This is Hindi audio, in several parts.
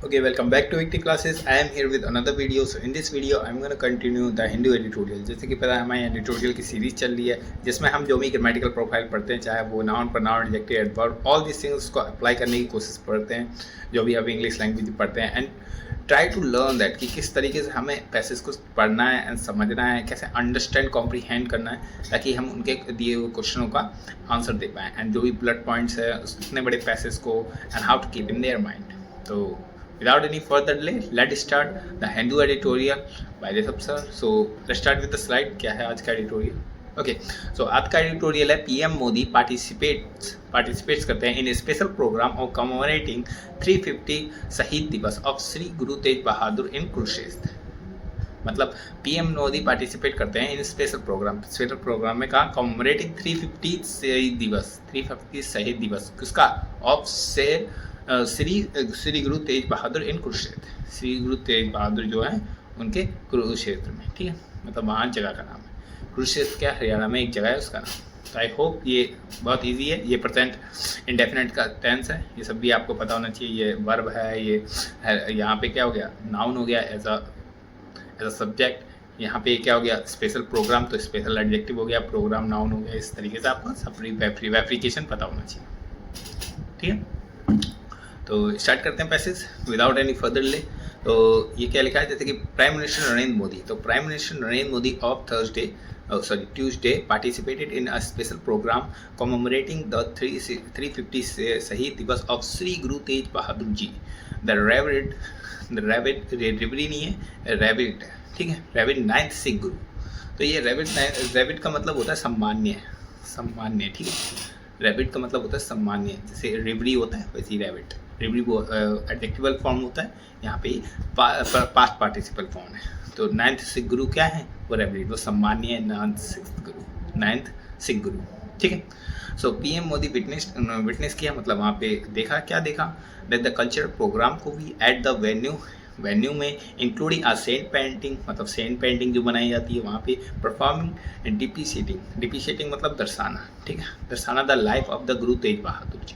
Okay, welcome back to Victory Classes. I am here with another video. So in this video, I'm going to continue the Hindu editorial. जैसे कि पता है हमारी editorial की सीरीज चल रही है जिसमें हम जो भी ग्रामेटिकल प्रोफाइल पढ़ते हैं, चाहे वो noun pronoun adjective adverb all this things को अप्लाई करने की कोशिश करते हैं जो भी आप इंग्लिश लैंग्वेज पढ़ते हैं and try to learn that कि किस तरीके से हमें पैसेज को पढ़ना है एंड समझना है, कैसे अंडरस्टैंड कॉम्प्रीहेंड करना है ताकि हम उनके दिए हुए क्वेश्चनों का आंसर दे पाएँ एंड जो भी ब्लड पॉइंट्स है उतने बड़े पैसेज को and how to keep in their mind. तो without any further delay, let's start the Hindu editorial by this sir. So let's start with the slide. क्या है आज का editorial? Okay, so आज का editorial है PM मोदी participates करते हैं in a special program of commemorating 350 Shaheed दिवस of Shri Guru Tegh Bahadur in Kurukshetra. मतलब PM मोदी पार्टिसिपेट करते हैं इन स्पेशल प्रोग्राम में कहा कॉमेमोरेटिंग 350 शहीद दिवस किसका ऑफ शेर श्री गुरु तेज बहादुर इन कुरुक्षेत्र. श्री गुरु तेज बहादुर जो है उनके कुरुक्षेत्र में, ठीक है, मतलब वहाँ जगह का नाम है कुरुक्षेत्र. क्या हरियाणा में एक जगह है उसका नाम. तो आई होप ये बहुत इजी है. ये प्रेजेंट इंडेफिनेट का टेंस है, ये सब भी आपको पता होना चाहिए. ये वर्ब है, ये यहाँ पे क्या हो गया नाउन हो गया एज अ सब्जेक्ट. यहाँ पे क्या हो गया स्पेशल प्रोग्राम, तो स्पेशल एडजेक्टिव हो गया, प्रोग्राम नाउन हो गया. इस तरीके से आपको सब वेरिफिकेशन पता होना चाहिए, ठीक है. तो स्टार्ट करते हैं passage without any further delay. तो ये क्या लिखा है जैसे कि प्राइम मिनिस्टर नरेंद्र मोदी. तो prime minister Narendra Modi of Tuesday participated in a special programme commemorating the 350 Shaheed दिवस of Shri Guru Tegh Bahadur ji. The rabbit रेवरी नहीं है, रैबिट है, ठीक है, रैबिट 9th सिख गुरु. तो ये रैबिट का मतलब होता है सम्मान्य, ठीक है. रैबिट का मतलब होता है सम्मान्य. जैसे रेवरी होता है वैसे ही रैबिट. रेवरी वो एडजेक्टिवल फॉर्म होता है, यहाँ पे पास्ट पार्टिसिपल फॉर्म है. तो 9th सिख गुरु क्या है वो रैबिट, वो सम्मान्य 9th सिख गुरु, ठीक है. सो PM मोदी विटनेस किया, मतलब वहाँ पे देखा, क्या देखा दैट द कल्चरल प्रोग्राम को भी एट द वेन्यू में इंक्लूडिंग अ सेंट पेंटिंग, मतलब सेंट पेंटिंग जो बनाई जाती है वहाँ पे परफॉर्मिंग डिपिशेटिंग मतलब दर्शाना, ठीक है, दर्शाना the life of the Guru Tegh Bahadur ji.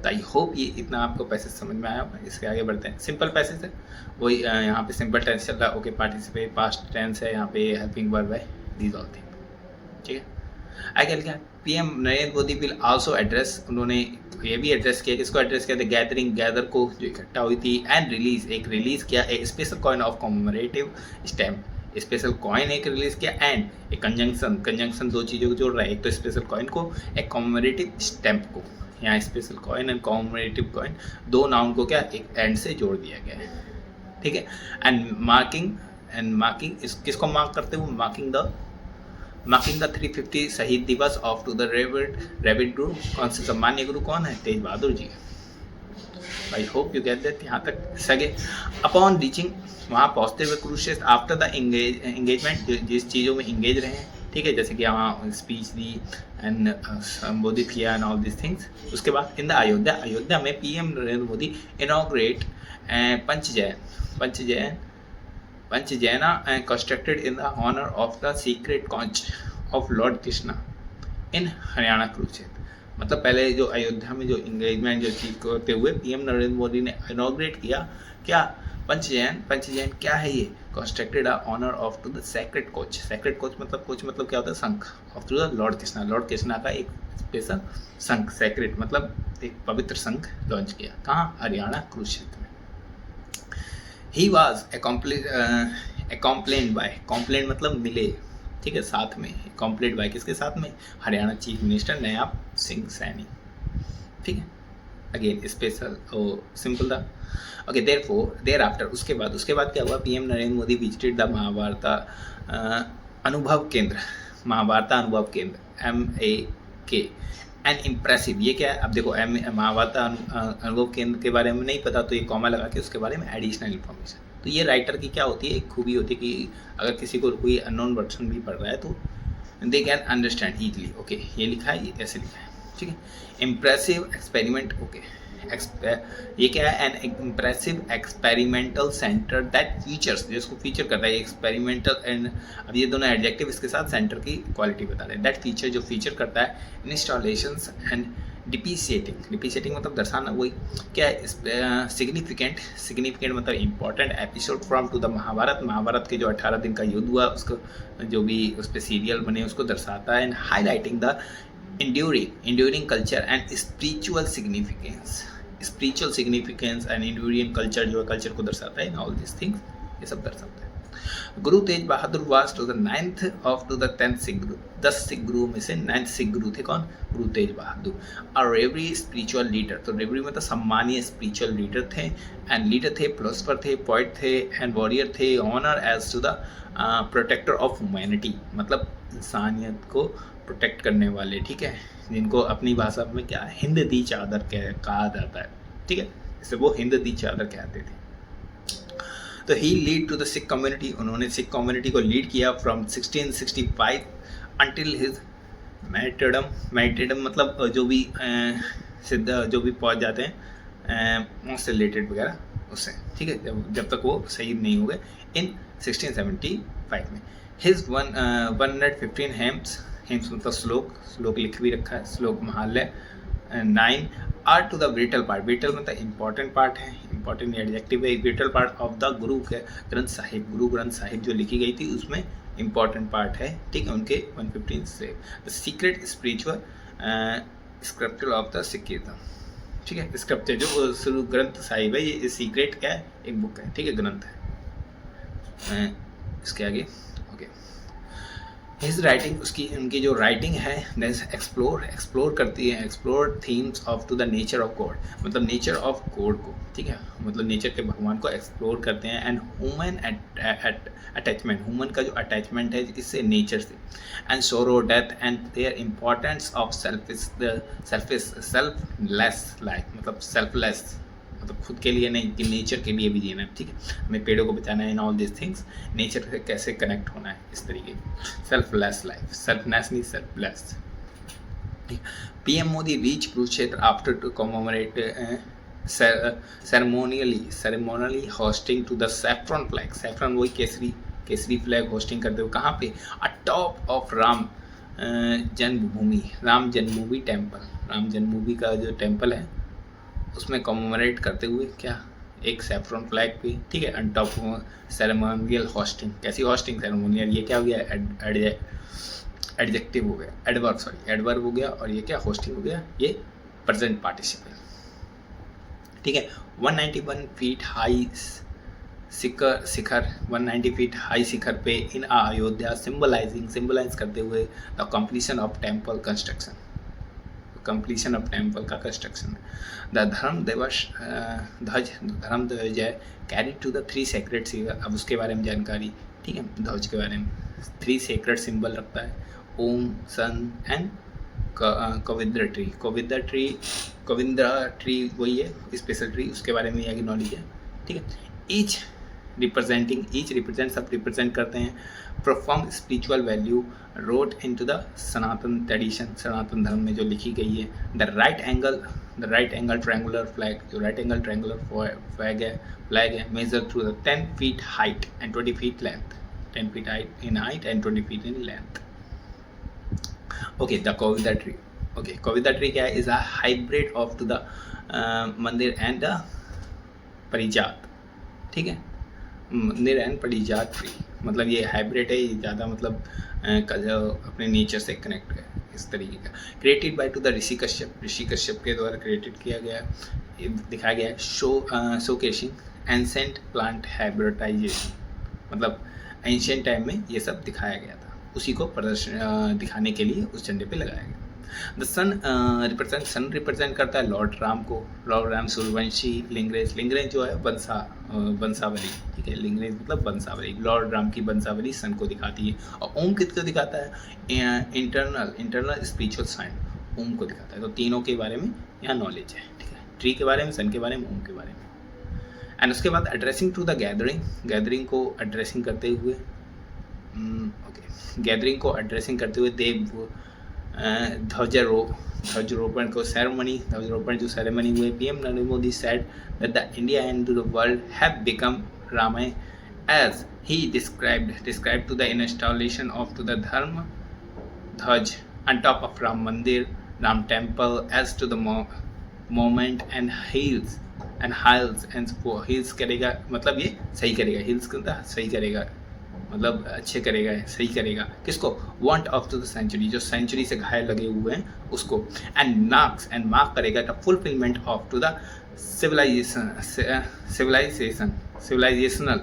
I hope ये इतना आपको पैसेज समझ में आया होगा. इसके आगे बढ़ते हैं. सिंपल पैसेज है, वही यहाँ पे सिंपल टेंस चल रहा है. ओके, पार्टिसिपेट पास्ट टेंस है, यहाँ पे हेल्पिंग वर्ब है, दीज ऑल थिंग, ठीक है. आगे क्या PM Narendra Modi will also address, उन्होंने ये भी एड्रेस किया, किसको एड्रेस किया, गैदर को जो इकट्ठा हुई थी एंड रिलीज किया एक special coin of commemorative stamp. Special coin एक रिलीज किया एंड एक कंजंक्शन दो चीज़ों को जोड़ रहा है, एक तो स्पेशल कॉइन को, एक कॉमेमोरेटिव स्टैम्प को. यहाँ special coin and commemorative coin दो नाउन को क्या एक एंड से जोड़ दिया गया है, ठीक है. एंड मार्किंग किसको मार्क करते हुए, मार्किंग द 350 शहीद दिवस ऑफ टू द रैबिट गुरु. कौन से सम्मान्य गुरु कौन है, Tegh Bahadur ji. I hope you get that यहाँ तक सगे. अपॉन रीचिंग, वहाँ पहुँचते हुए कुरुक्षेत्र आफ्टर द एंगेजमेंट, जिस चीज़ों में इंगेज रहे हैं, ठीक है, जैसे कि वहाँ स्पीच दी एंड संबोधित किया एंड ऑल दिस थिंग्स. उसके बाद इन द अयोध्या में PM Narendra Modi inaugurate Panchjanya constructed in the honour of the secret conch of lord Krishna in Haryana Kurukshetra. मतलब पहले जो अयोध्या में जो इंगेजमेंट जो चीज करते हुए PM नरेंद्र मोदी ने इनॉग्रेट किया क्या, पंचजैन क्या है ये, constructed honour of to the sacred conch. Sacred conch मतलब क्या होता है, shankh of to the lord Krishna का एक स्पेशल शंख, सेक्रेट मतलब एक पवित्र शंख लॉन्च किया. कहाँ, हरियाणा कुरुक्षेत्र में. ही वॉज अकॉम्प्लेन्ड बाय, कॉम्प्लेन मतलब मिले, ठीक है, साथ में. कॉम्प्लेन्ड बाय किसके साथ में, हरियाणा चीफ मिनिस्टर नयाब सिंह सैनी, ठीक है. अगेन स्पेशल सिंपल था. ओके, देयर आफ्टर उसके बाद क्या हुआ, PM Narendra Modi visited the Mahabharata Anubhav Kendra MAK and impressive. ये क्या है, अब देखो महाभारत अनुभव केंद्र के बारे में नहीं पता तो ये कॉमा लगा के उसके बारे में एडिशनल इन्फॉर्मेशन. तो ये राइटर की क्या होती है, एक खूबी होती है कि अगर किसी को कोई अननोन वर्सन भी पढ़ रहा है तो they can understand easily. Okay, ये लिखा है, ये ऐसे लिखा है, ठीक है. इम्प्रेसिव एक्सपेरिमेंट, ओके, ये क्या है, N impressive experimental centre that features, जिसको फीचर करता है एक्सपेरिमेंटल एंड, अब ये दोनों एडजेक्टिव इसके साथ सेंटर की क्वालिटी बता रहे हैं. दैट फीचर जो फीचर करता है इंस्टॉलेशंस एंड डिपिशिएटिंग मतलब दर्शाना, वही क्या है। सिग्निफिकेंट मतलब important episode from to the Mahabharata के जो 18 दिन का युद्ध हुआ उसको, जो भी उस पर सीरियल बने उसको दर्शाता है। And highlighting the enduring culture and spiritual significance and enduring culture जो है कल्चर को दर्शाता है। ऑल दिस थिंग्स ये सब दर्शाता है। Guru Tegh Bahadur was to the 9th of to the 10th Sikh Guru. 10 Sikh गुरु में से 9th सिख गुरु थे कौन? गुरु तेज बहादुर। और रेवरी स्पिरिचुअल लीडर, तो रेवरी मतलब सम्मानीय स्पिरिचुअल लीडर थे। एंड लीडर थे, फिलोसफर थे, पोइट थे एंड वॉरियर थे। Honour as to the protector of humanity, मतलब इंसानियत को प्रोटेक्ट करने वाले, ठीक है, जिनको अपनी भाषा में क्या हिंद दी चादर कहा जाता है, ठीक है, इसे वो हिंद दी चादर कहते थे। तो he lead to the Sikh community, उन्होंने सिख कम्युनिटी को लीड किया फ्रॉम 1665 अंटिल हिज मैरिटडम मतलब जो भी सिद्ध जो भी पहुंच जाते हैं मोस्ट रिलेटेड वगैरह उससे, ठीक है, जब तक वो शहीद नहीं हो गए इन 1675 में। हिज 115 हेम्स मतलब श्लोक लिख भी रखा है, Shlok Mahalla 9 are to the vital part. Vital मतलब इंपॉर्टेंट पार्ट है, इंपॉर्टेंट एडजेक्टिव है। Vital part of the Guru Granth Sahib जो लिखी गई थी उसमें इंपॉर्टेंट पार्ट है, ठीक है, उनके 115 से। The secret spiritual scripture of the Sikhism, ठीक है, स्क्रिप्चर जो ग्रंथ साहिब है ये सीक्रेट क्या है, एक बुक है, ठीक है, ग्रंथ है। इसके आगे ओके, हिज राइटिंग उनकी जो राइटिंग है एक्सप्लोर करती है, explore themes of to the nature of God, मतलब नेचर ऑफ गॉड को, ठीक है, मतलब नेचर के भगवान को एक्सप्लोर करते हैं। एंड ह्यूमन अटैचमेंट, ह्यूमन का जो अटैचमेंट है इससे नेचर से। एंड सोरो death and there importance of selfless life, मतलब सेल्फलेस मतलब खुद के लिए नहीं कि नेचर के लिए भी जीना है, ठीक है, हमें पेड़ों को बचाना है। In all this things nature से कैसे कनेक्ट होना है इस तरीके की सेल्फलेस लाइफ, सेल्फलेस नहीं selfless. PM Modi reach Kurukshetra after to commemorate ceremonially hosting to the saffron flag. Saffron वही केसरी फ्लैग होस्टिंग करते हुए कहाँ पे? Atop of Ram Janmabhoomi temple, Ram जन्मभूमि का जो टेम्पल है उसमें कॉमेमोरेट करते हुए क्या, एक सैफ्रॉन फ्लैग पे, ठीक है, ऑन टॉप सेरेमोनियल होस्टिंग। कैसी होस्टिंग? सेरेमोनियल, ये क्या हो गया, एडजेक्टिव हो गया, एडवर्ब हो गया, और ये क्या, होस्टिंग हो गया, ये प्रेजेंट पार्टिसिपल, ठीक है। 191 फीट हाई शिखर 190 फीट हाई शिखर पे इन अयोध्या सिंबलाइज करते हुए the completion of temple construction, completion of temple का कंस्ट्रक्शन। द धर्म ध्वज है carry to the 3 sacred symbol. अब उसके बारे में जानकारी, ठीक है, ध्वज के बारे में 3 सेक्रेट सिंबल रखता है, ओम, सन एंड कविंद्रा ट्री वही है स्पेशल ट्री, उसके बारे में यहाँ की नॉलेज है, ठीक है। ईच रिप्रेजेंट सब रिप्रेजेंट करते हैं। Perform spiritual value rooted into the Sanatan tradition, Sanatan Dharma में जो लिखी गई है। The right angle triangular flag, जो राइट एंगल ट्रायंगुलर फ्लैग है measure through the 10 feet height and 20 feet length, 10 feet in height and 20 feet in length. Okay, the कविता ट्री क्या है? Is a hybrid of to the mandir and the parijat, ठीक है, मंदिर एंड परिजात ट्री, मतलब ये हाइब्रिड है, ये ज़्यादा मतलब अपने नेचर से कनेक्ट है इस तरीके का। क्रिएटेड बाय टू द ऋषि कश्यप के द्वारा क्रिएटेड किया गया, दिखाया गया है। शोकेसिंग एंसेंट प्लांट हाइब्रिडाइजेशन, मतलब एंशिएंट टाइम में ये सब दिखाया गया था, उसी को प्रदर्शन दिखाने के लिए उस झंडे पे लगाया गया। द सन रिप्रेजेंट करता है लॉर्ड राम को, लॉर्ड राम, सूर्यवंशी, लिंगरेज जो है वंशावली, ठीक है, लिंगरेज मतलब वंशावली, लॉर्ड राम की वंशावली सन को दिखाती है। और ओम किसको दिखाता है? इंटरनल स्पिरिचुअल साइन, ओम को दिखाता है। तो तीनों के बारे में यहाँ नॉलेज है, ठीक है, ट्री के बारे में, सन के बारे में, ओम के बारे में। एंड उसके बाद एड्रेसिंग टू द गैदरिंग को एड्रेसिंग करते हुए, गैदरिंग को एड्रेसिंग करते हुए देव ध्वजारोपण जो सेरेमनी हुए। PM Narendra Modi said that the India and the world have become Ramay as he described to the installation of to the Dharma Dhwaj on top of Ram Mandir Ram temple as to the moment and hills and hills करेगा, मतलब ये सही करेगा, hills के अंदर सही करेगा, मतलब अच्छे करेगा, सही करेगा किसको, wound of to the century, जो सेंचुरी से घायल लगे हुए हैं उसको, एंड मार्क करेगा the fulfilment of to the civilisational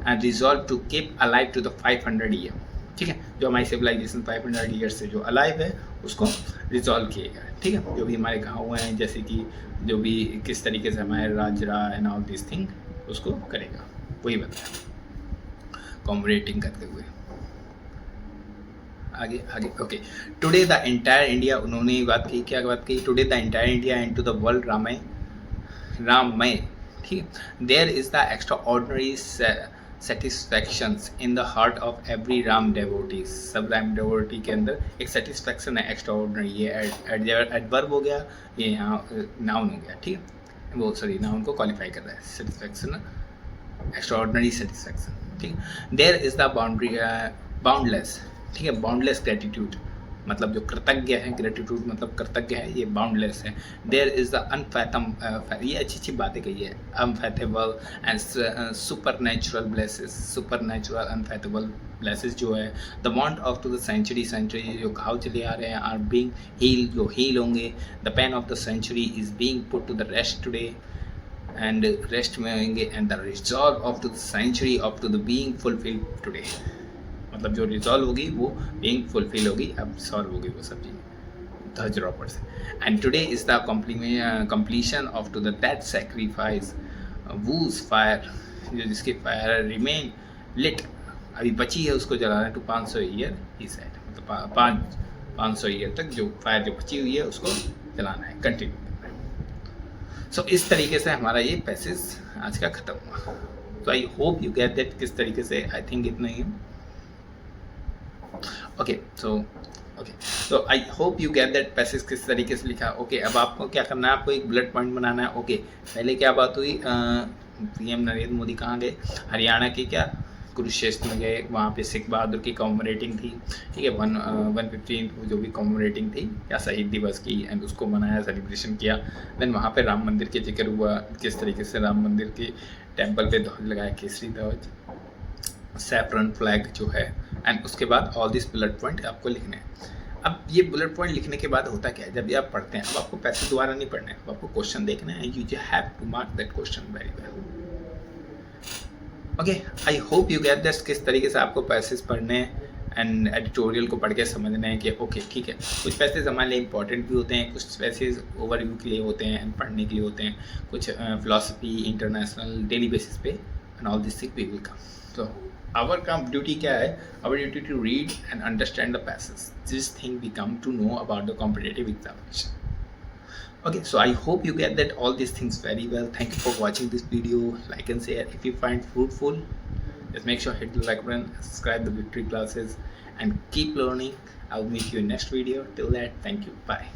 and resolve to keep alive to the 500 year, ठीक है, जो हमारी सिविलाइजेशन 500 ईयर से जो अलाइव है उसको रिजॉल्व किएगा, ठीक है, जो भी हमारे गाँव हैं, जैसे कि जो भी किस तरीके से हमारे राजरा एंड ऑल दिस थिंग उसको करेगा, वही बताया कॉमरेटिंग करते हुए। आगे okay, today the entire India, उन्होंने बात की, क्या बात की, today the entire India and to the world राममय, ठीक है, there is the extraordinary satisfactions in the heart of every Ram devotee, सब राम डेवोटी के अंदर एक सेटिस्फैक्शन है एक्स्ट्रा ऑर्डिनरी, ये एडवर्ब हो गया, ये यहाँ नाउन हो गया, ठीक है, वो सॉरी नाउन को क्वालिफाई कर रहा है, सेटिस्फैक्शन एक्स्ट्रा ऑर्डिनरी सेटिस्फैक्शन, ठीक है, देयर इज द बाउंडलेस, ठीक है, बाउंडलेस ग्रेटिट्यूड, मतलब जो कृतज्ञ है, ग्रेटिट्यूड मतलब कृतज्ञ है, ये बाउंडलेस है, देयर इज द अनफैथम, ये अच्छी बातें कही है, unfathomable and super natural blesses, super natural unfathomable blesses जो है, the wound of to the century जो घाव चले आ रहे हैं, आर बीइंग हील, जो हील होंगे, the pain of the century is being put to the rest today, and rest में होंगे, and the resolve of to the century of to the being fulfilled today, मतलब जो रिजॉल्व होगी वो बीइंग फुलफिल होगी, अब सॉल्व होगी वो सब चीज़ें the droppers, and today is the completion of to the that sacrifice whose fire, जो जिसकी फायर रिमेन लिट, अभी बची है उसको जलाना टू 500 ईयर ही सेट, मतलब 500 ईयर तक जो फायर जो बची हुई है उसको जलाना है, कंटिन्यू करना है। सो इस तरीके से हमारा ये पैसेज आज का ख़त्म हुआ। तो I hope you get that किस तरीके से, आई थिंक इतना ही, okay so I hope you get that passage किस तरीके से लिखा। ओके अब आपको क्या करना है, आपको एक बुलेट पॉइंट बनाना है। ओके पहले क्या बात हुई, पीएम नरेंद्र मोदी कहाँ गए, हरियाणा के क्या कुरुक्षेत्र में गए, वहाँ पे सिख बहादुर की कॉमरेटिंग थी, ठीक है, 115 जो भी कॉमरेटिंग थी क्या शहीद दिवस की, एंड उसको मनाया, सेलिब्रेशन किया। देन वहाँ पे राम मंदिर के जिक्र हुआ, किस तरीके से राम मंदिर के टेम्पल पे ध्वज लगाया, केसरी ध्वज, सैफरन फ्लैग जो है, एंड उसके बाद ऑल दिस बुलेट पॉइंट आपको लिखने हैं। अब ये बुलेट पॉइंट लिखने के बाद होता क्या है, जब ये आप पढ़ते हैं, अब आपको पैसे दोबारा नहीं पढ़ने, अब आपको क्वेश्चन देखना है, you have to mark that question very well. Okay I hope you get that किस तरीके से आपको पैसेज पढ़ने एंड एडिटोरियल को पढ़ के समझना है कि ओके ठीक है, कुछ पैसेज हमारे लिए इंपॉर्टेंट भी होते हैं, कुछ पैसेज ओवरव्यू के लिए होते हैं एंड पढ़ने के लिए होते हैं, कुछ फिलोसफी इंटरनेशनल डेली बेसिस पे and all this thing we will come. तो our duty क्या है, our duty to read and understand the passage, this thing we come to know about the competitive examination. Okay, so I hope you get that all these things very well. Thank you for watching this video, like and share if you find fruitful, just make sure hit the like button, subscribe the Victory classes and keep learning. I'll meet you in next video. Till that, thank you, bye.